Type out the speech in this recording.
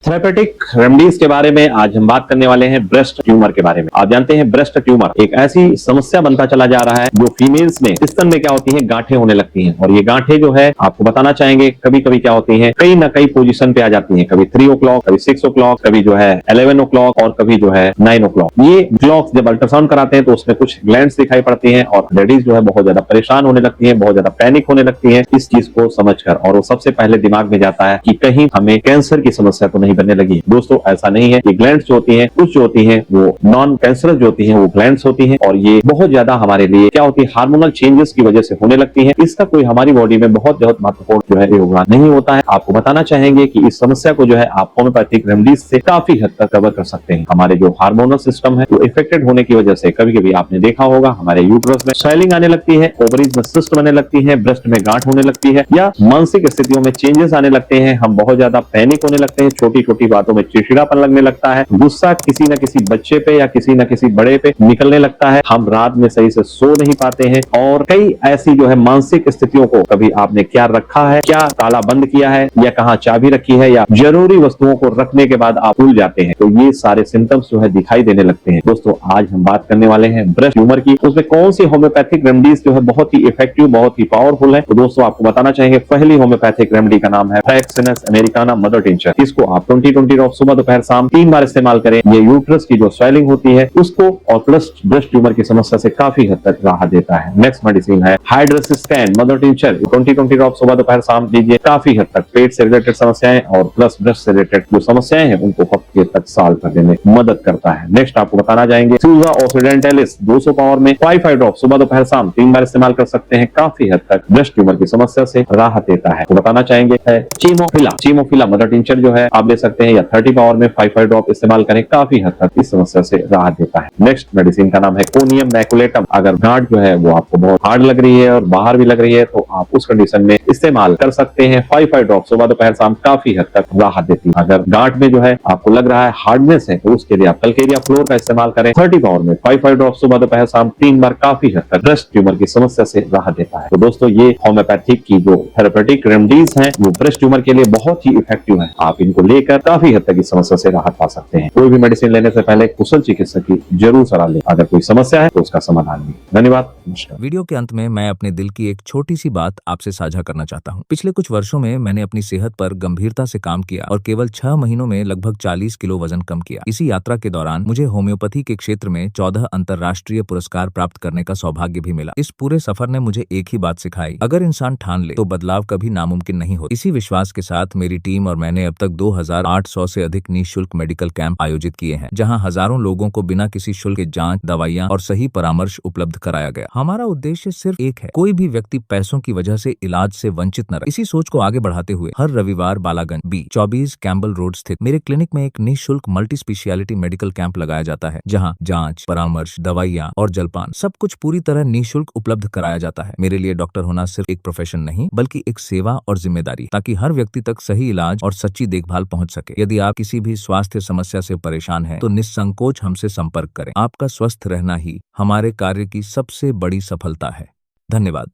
Therapeutic remedies के बारे में आज हम बात करने वाले हैं ब्रेस्ट ट्यूमर के बारे में। आप जानते हैं ब्रेस्ट ट्यूमर एक ऐसी समस्या बनता चला जा रहा है जो फीमेल्स में स्तन में क्या होती है, गांठें होने लगती हैं। और ये गांठें जो है आपको बताना चाहेंगे कभी कभी क्या होती हैं, कई ना कई पोजीशन पे आ जाती हैं। कभी 3 o'clock, कभी 6 o'clock, कभी जो है 11 o'clock और कभी जो है 9 o'clock। ये क्लॉक्स जब अल्ट्रासाउंड कराते हैं तो उसमें कुछ ग्लैंड्स दिखाई पड़ती हैं और लेडीज जो है बहुत ज्यादा परेशान होने लगती है, बहुत ज्यादा पैनिक होने लगती है इस चीज को समझकर। और वो सबसे पहले दिमाग में जाता है कि कहीं हमें कैंसर की समस्या तो नहीं बनने लगी है। दोस्तों ऐसा नहीं है। ये ग्लैंड्स जो होती हैं, कुछ जो होती हैं वो नॉन कैंसरस जो होती हैं वो ग्लैंड्स होती हैं और ये बहुत ज्यादा हमारे लिए क्या होती है, हार्मोनल चेंजेस की वजह से होने लगती है। इसका कोई हमारी बॉडी में बहुत बहुत महत्वपूर्ण जो है योगदान नहीं होता है। आपको बताना चाहेंगे कि इस समस्या को जो है आप होम्योपैथिक रेमेडीज से काफी हद तक कवर कर सकते हैं। हमारे जो हार्मोनल सिस्टम है वो इफेक्टेड होने की वजह से कभी कभी आपने देखा होगा हमारे यूट्रस में स्वेलिंग आने लगती है, ओवरीज में सिस्ट बनने लगती है, ब्रेस्ट में गांठ होने लगती है या मानसिक स्थितियों में चेंजेस आने लगते हैं। हम बहुत ज्यादा पैनिक होने लगते हैं, छोटी छोटी बातों में चिड़चिड़ापन लगने लगता है, गुस्सा किसी न किसी बच्चे पे या किसी न किसी बड़े पे निकलने लगता है, हम रात में सही से सो नहीं पाते हैं और कई ऐसी जो है मानसिक स्थितियों को कभी आपने क्या रखा है, क्या ताला बंद किया है या कहाँ चाबी रखी है या जरूरी वस्तुओं को रखने के बाद आप भूल जाते हैं, तो ये सारे सिम्टम्स जो है दिखाई देने लगते हैं। दोस्तों आज हम बात करने वाले हैं ब्रेस्ट ट्यूमर की, उसमें कौन सी होम्योपैथिक रेमेडीज जो है बहुत ही इफेक्टिव, बहुत ही पावरफुल है। तो दोस्तों आपको बताना चाहेंगे पहली होम्योपैथिक रेमेडी का नाम है फ्रैक्सिनस अमेरिकाना मदर टिंचर। इसको आप 20-20 ड्रॉप सुबह दोपहर शाम 3 बार इस्तेमाल करें। ये यूट्रस की जो स्वेलिंग होती है उसको और प्लस ब्रेस्ट ट्यूमर की समस्या से काफी हद तक राहत देता है। नेक्स्ट मेडिसिन है हाइड्रोसिस्कैन मदर टिंचर। 20-20 ड्रॉप सुबह दोपहर शाम दीजिए, काफी हद तक पेट से रिलेटेड समस्याएं और प्लस ब्रेस्ट से रिलेटेड जो समस्याएं हैं उनको हफ्ते तक सॉल्व करने में मदद करता है। नेक्स्ट आपको बताना चाहेंगे सूजा ऑक्सीडेंटलिस 200 पावर में 5 ड्रॉप सुबह दोपहर शाम 3 बार इस्तेमाल कर सकते हैं, काफी हद तक ब्रेस्ट ट्यूमर की समस्या से राहत देता है। तो बताना चाहेंगे है चीमोफिला मदर टिंचर जो है आप ले सकते हैं या 30 पावर में 5 ड्रॉप इस्तेमाल करें, काफी हद तक इस समस्या से राहत देता है। नेक्स्ट मेडिसिन का नाम है कोनियम मैकुलेटम। अगर गांठ जो है वो आपको बहुत हार्ड लग रही है और बाहर भी लग रही है तो आप उस कंडीशन में इस्तेमाल कर सकते हैं। 5 ड्रॉप सुबह दोपहर शाम काफी हद तक राहत देती है। अगर गांठ में जो है आपको लग रहा है हार्डनेस है तो उसके लिए आप कल्केरिया फ्लोर का इस्तेमाल करें। 30 पावर में 5 ड्रॉप सुबह दोपहर शाम 3 बार, काफी हद तक ब्रेस्ट ट्यूमर की समस्या से राहत देता है। तो दोस्तों ये होम्योपैथिक की जो थेरेपेटिक रेमेडीज हैं वो ब्रेस्ट ट्यूमर के लिए बहुत ही इफेक्टिव है। आप इनको लेकर काफी हद तक इस समस्या से राहत पा सकते हैं। कोई भी मेडिसिन लेने से पहले कुशल चिकित्सक की जरूर सलाह लें। अगर कोई समस्या है तो उसका समाधान भी। धन्यवाद, नमस्कार। वीडियो के अंत में मैं अपने दिल की एक छोटी सी बात आपसे साझा करना चाहता हूँ। पिछले कुछ वर्षों में मैंने अपनी सेहत पर गंभीरता से काम किया और केवल 6 महीनों में लगभग 40 किलो वजन कम किया। इसी यात्रा के दौरान मुझे होम्योपैथी के क्षेत्र में 14 अंतर्राष्ट्रीय पुरस्कार प्राप्त करने का सौभाग्य भी मिला। इस पूरे सफर ने मुझे एक ही बात सिखाई, अगर इंसान ठान ले तो बदलाव कभी नामुमकिन नहीं होता। इसी विश्वास के साथ मेरी टीम और मैंने अब तक 2800 से अधिक निःशुल्क मेडिकल कैंप आयोजित किए हैं, जहां हजारों लोगों को बिना किसी शुल्क के जांच, दवाइयां और सही परामर्श उपलब्ध कराया गया। हमारा उद्देश्य सिर्फ एक है, कोई भी व्यक्ति पैसों की वजह से इलाज से वंचित न रहे। इसी सोच को आगे बढ़ाते हुए हर रविवार बालागंज B24 कैम्बल रोड स्थित मेरे क्लिनिक में एक निःशुल्क मल्टी स्पेशियलिटी मेडिकल कैंप लगाया जाता है, जहां जांच, परामर्श, दवाइयां और जलपान सब कुछ पूरी तरह निःशुल्क उपलब्ध कराया जाता है। मेरे लिए डॉक्टर होना सिर्फ एक प्रोफेशन नहीं बल्कि एक सेवा और जिम्मेदारी, ताकि हर व्यक्ति तक सही इलाज और सच्ची देखभाल पहुंच सके। यदि आप किसी भी स्वास्थ्य समस्या से परेशान हैं, तो निसंकोच हमसे संपर्क करें। आपका स्वस्थ रहना ही हमारे कार्य की सबसे बड़ी सफलता है। धन्यवाद।